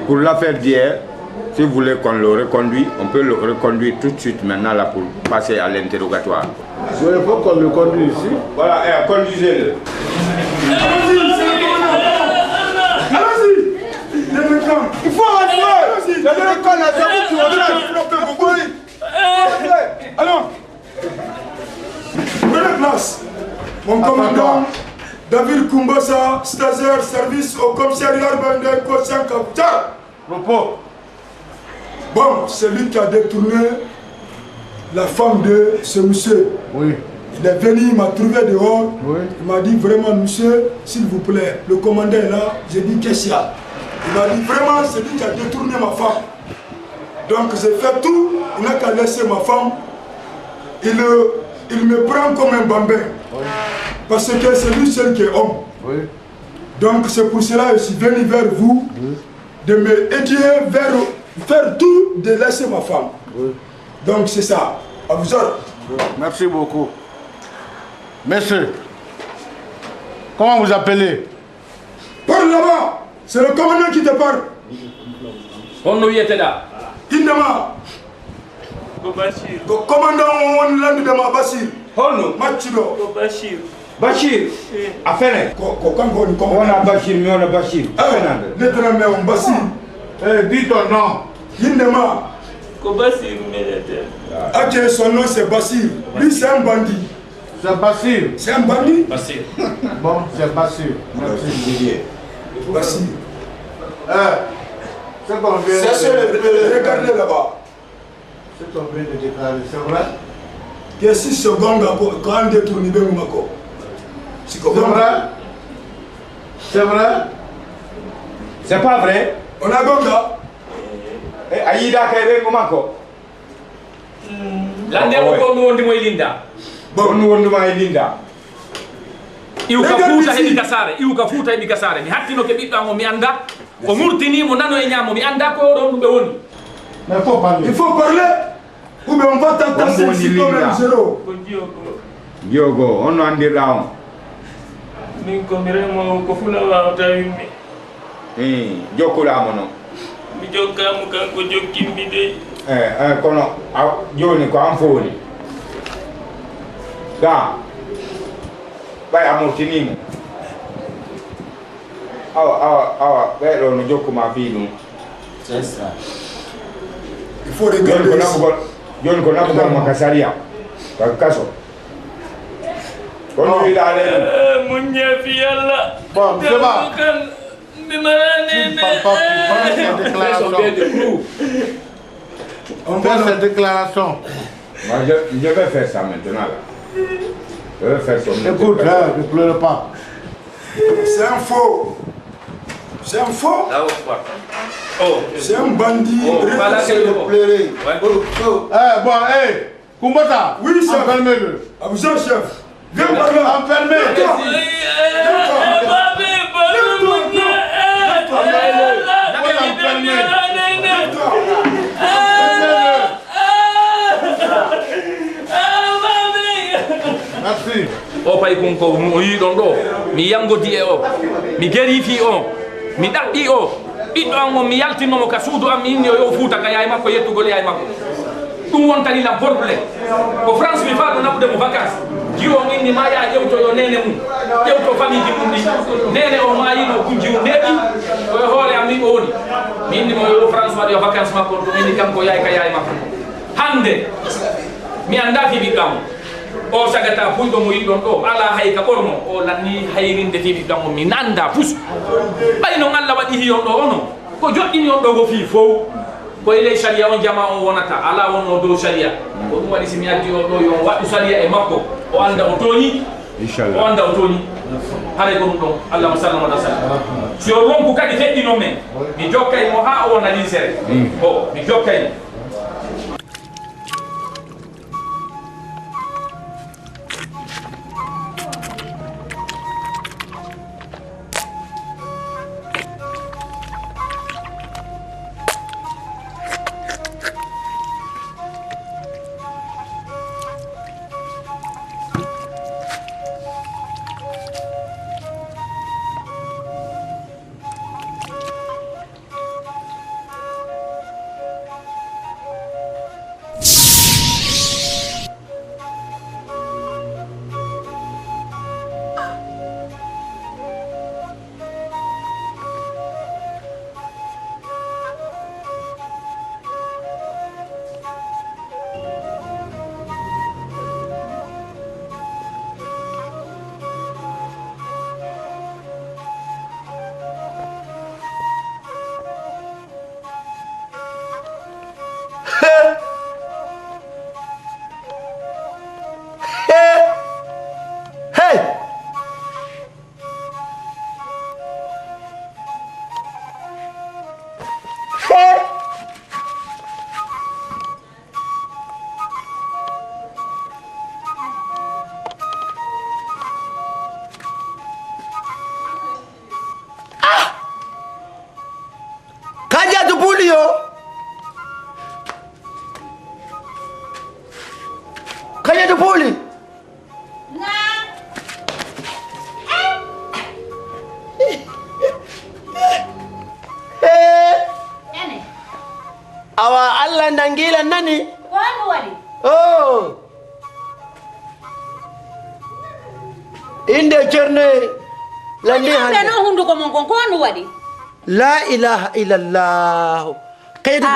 pour l'affaire d'hier, si vous voulez qu'on le reconduise, on peut le reconduire tout de suite maintenant là pour passer à l'interrogatoire. Il faut qu'on le conduise ici. Voilà, conduisez-le. Il faut rentrer. Le délinquant là, c'est vous qui allons. Prenez place. Mon commandant David Kumbasa, stagiaire, service au commissariat urbain de Kossan Kaputa. Repos. Bon, c'est lui qui a détourné la femme de ce monsieur. Oui. Il est venu, il m'a trouvé dehors. Oui. Il m'a dit vraiment, monsieur, s'il vous plaît, le commandant est là. J'ai dit, qu'est-ce qu'il y a? Il m'a dit, vraiment, c'est lui qui a détourné ma femme. Donc j'ai fait tout, il n'a qu'à laisser ma femme. Il me prend comme un bambin. Oui. Parce que c'est lui seul qui est homme. Oui. Donc c'est pour cela que je suis venu vers vous, oui, de me aider vers faire tout, de laisser ma femme. Oui. Donc c'est ça. À vous autres. Oui. Merci beaucoup. Monsieur, comment vous appelez? Parle là-bas. C'est le commandant qui te parle. On nous y était là. Indema. Bachir. Commandant, on l'a dit de ma Bachir. Honno. Machido. Bachir. Bachir. Affaire. On a Bachir, mais on a Bachir. Lieutenant Bachir. Dis ton nom. Indema. Bachir militaire. Ok, son nom c'est Bachir. Lui c'est un bandit. C'est Bachir. C'est un bandit? Bachir. Bon, c'est Bachir. Merci. Bachir. C'est qu'on vient de... Regardez là-bas. C'est qu'on vient de déclarer, c'est vrai? Que 6 secondes quand on détourne bien Mako. C'est vrai? C'est vrai? C'est pas vrai? On a Gonga. Aïda Kéré Mako. L'année où on nous dit Linda. Bon, nous on nous Linda. Iuka futa hebi kasare, iuka futa hebi kasare. Mi hattino ke bidda mo mi anda, o murtini mo nano e nyamo mi anda ko don be woni. Mais faut parler. Il faut parler. Ou bien on va t'entendre ici comme un zéro. Diogo, on en dit là. Min ko mi remo ko fula wa tawimi. Joko la mono. Mi jokka mo kanko jokkimbi de. Kono joni ko am foni. Da. Bay amortini mo. Awa, bay lo no jokku ma fi dum. C'est ça. Il faut regarder. Joni ko nabu ma kasaria. Ka kaso. Kono ila ale. Munya fi yalla. Bon, c'est bon. On fait cette déclaration. Moi, je vais faire ça maintenant. Là. Je vais faire ça. Écoute, ne pleure pas. C'est un faux. C'est un faux. C'est un bandit. Voilà que je pleurer. Bon, Kumbasa. Oui, chef. Enfermez-le. À vous, chef. Viens par là. Enfermez. Merci. O pay konko mo yi don do mi yangoti e o mi geri fi o mi dabbi o ɓiɗɗo an mo mi yaltinomo ka suudu am mi inni o yo fuuta ka yaay makko yettugol yaay makko ɗum wontani lam probléme ko France mi faa ɗo naɓude mo vacance jiwo inni ma ya ƴewtoyo nene mum ƴewto famille ji mum ɗi nene o mayino gunjiw neeɓi koye hoore am ni o woni mi inni mo yo France waɗa yo vacance makko ɗum inni kanko yaay ka yaay makko hande mi anda fi ɓiɗɗam o sagata puyɗo mo yiɗon ɗo ala hay ka ɓorno o lanni hayrinde fi ɓiɗɗam o mi nanda pus ɓay noon Allah waɗi hiyon ɗo ono ko joɗɗini on ɗo go fi fof koye ley saria on jama on wonata ala wonno dow saria ko ɗum waɗi simi addi o ɗo yo waɗu saria e makko o anda o tooñi o anda o tooñi haray ko ɗum ɗon allahma sallam waɗa sallam si o ronku kadi feɗɗino men mi jokkay mo ha o wona linsere o mi jokkay mo. nangila nani Wanu wadi oh inde Cerno landi hande no hundu ko mon kon wanu wadi la ilaha illallah kaydu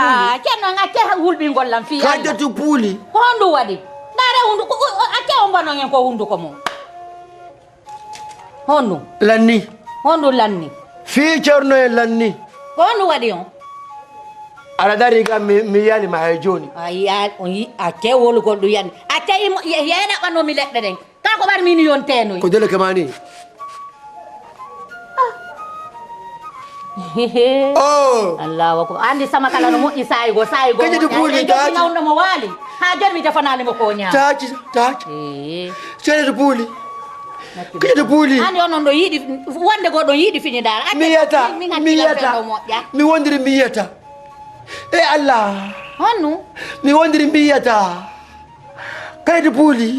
Cerno ngate hulbi ngollam fi kaydu puli hondu wadi dara hundu ko ate on bano ngen ko hundu ko mon hondu lanni hondu lanni fi Cerno lanni hondu wadi on ala dari ga mi yali ma hay joni aya on yi ate wolu goldu yandi ate yena bano mi ledde den ka ko bar min yon teno ko dele kamani oh Allah wako andi sama kala no mo isay go kaje du puli taati nawno mo wali ha jarmi jafanali mo ko nya taati sere du puli kaje du puli andi onon do yidi wonde go do yidi fini dal mi wondiri miyata e Allah honnu mi wondiri miyata kaje du puli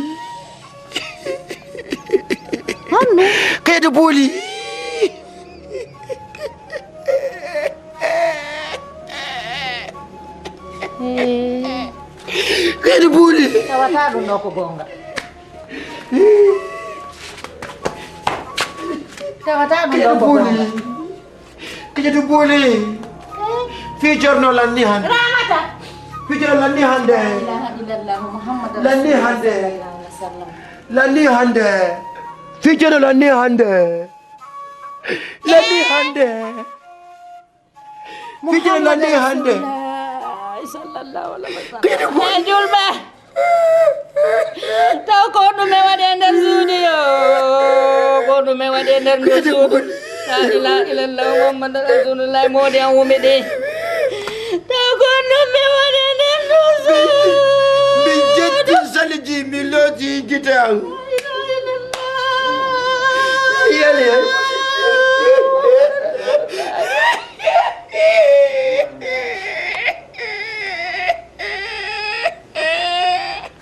honnu kaje du puli kaje du puli tawata do ndoko gonga tawata do ndoko gonga kaje du puli fi Cerno lanni hande ramata fi Cerno lanni hande la ilaha illallah muhammad lanni hande sallam lanni hande fi Cerno lanni hande lanni hande fi Cerno lanni hande sallallahu alaihi wasallam julbe taw ko dume wade nder studio ko dume wade nder studio la ilaha illallah muhammad rasulullah modi an wumi de taw ko dume wade nder studio mi jetti saliji mi loti gitan yele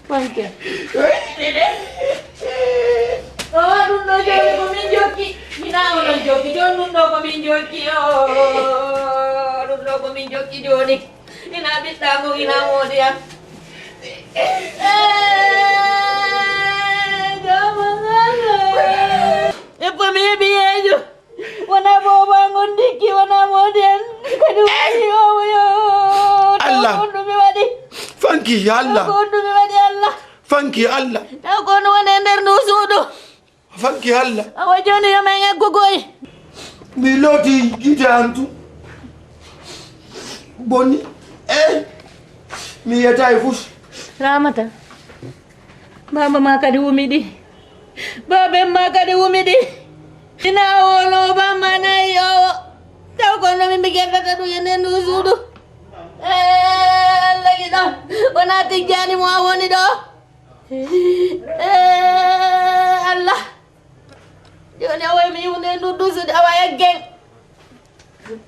Panke. Oh, nuno joki ko min joki. Ina ono joki, jon nuno ko min joki. Oh, nuno ko min joki joni. Ina bitta mo ina modiya. Epo mi biyejo. Wana boba ngondiki wana modian. Kadu yo yo. Allah. Kono mi wadi. fanki Allah Kono mi wadi Allah. fanki Allah Taw kono wona nder no suudu. fanki Allah Awa joni yo men eggogoy. mi loti gitantu boni mi yeta e fus Ramata. Baba ma kadi wumidi. Baba ma kadi wumidi. Ina wolo bamba na yo. Taw kono mi bigenda du yene no suudu. Lagi do. Wana tijani mo woni do. Allah. Joni away mi wonde ndu dusude awa eggen.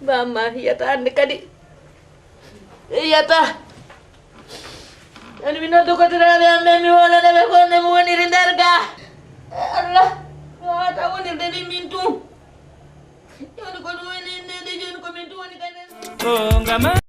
Bamba yata ande kadi. Yata. Ani mi noddu ko tiraɓe amɓe mi wolane ɓe konde mi woniri nder ga. Allah wata wonirde ɗi min tum. Joni ko ɗum woni ndede joni komin tum woni kadi.